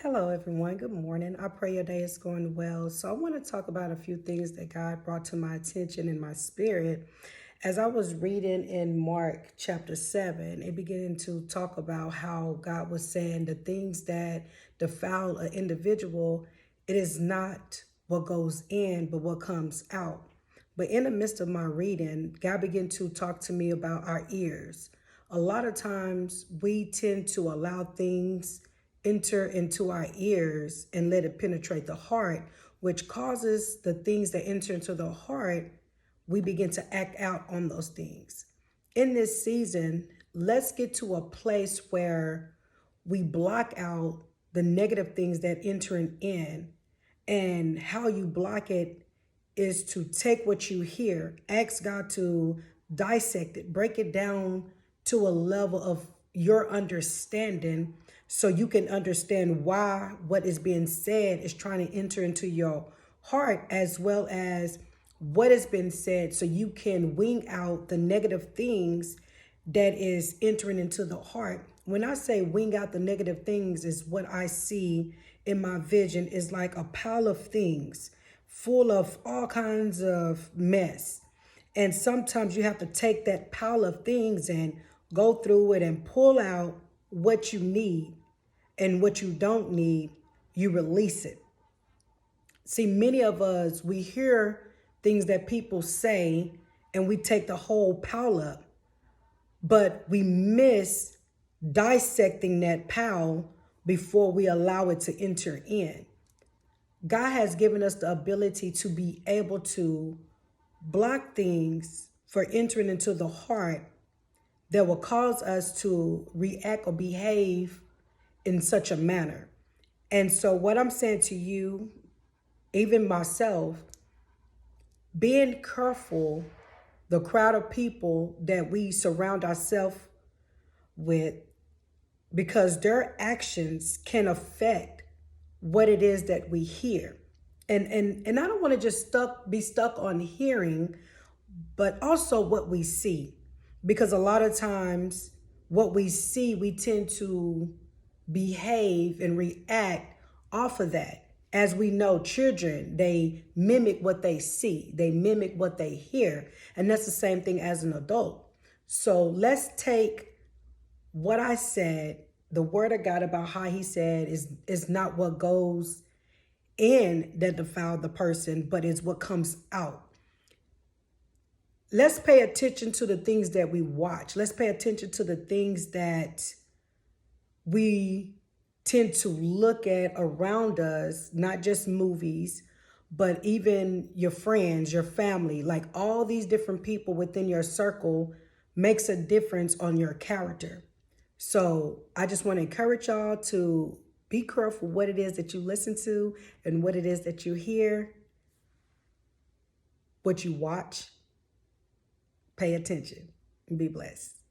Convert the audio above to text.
Hello, everyone. Good morning. I pray your day is going well. So, I want to talk about a few things that God brought to my attention in my spirit. As I was reading in Mark chapter 7, it began to talk about how God was saying the things that defile an individual, it is not what goes in, but what comes out. But in the midst of my reading, God began to talk to me about our ears. A lot of times we tend to allow things enter into our ears and let it penetrate the heart, which causes the things that enter into the heart, we begin to act out on those things. In this season, let's get to a place where we block out the negative things that entering in. And how you block it is to take what you hear, ask God to dissect it, break it down to a level of your understanding so you can understand why what is being said is trying to enter into your heart, as well as what has been said, so you can wing out the negative things that is entering into the heart. When I say wing out the negative things, is what I see in my vision is like a pile of things full of all kinds of mess. And sometimes you have to take that pile of things and go through it and pull out what you need, and what you don't need, you release it. See, many of us, we hear things that people say and we take the whole pile up, but we miss dissecting that pile before we allow it to enter in. God has given us the ability to be able to block things for entering into the heart that will cause us to react or behave in such a manner. And so, what I'm saying to you, even myself, being careful the crowd of people that we surround ourselves with, because their actions can affect what it is that we hear. And I don't want to just be stuck on hearing, but also what we see. Because a lot of times what we see, we tend to behave and react off of that. As we know, children, they mimic what they see, they mimic what they hear. And that's the same thing as an adult. So let's take what I said, the word of God about how he said is not what goes in that defile the person, but is what comes out. Let's pay attention to the things that we watch. Let's pay attention to the things that we tend to look at around us, not just movies, but even your friends, your family, like all these different people within your circle makes a difference on your character. So I just want to encourage y'all to be careful what it is that you listen to and what it is that you hear, what you watch. Pay attention and be blessed.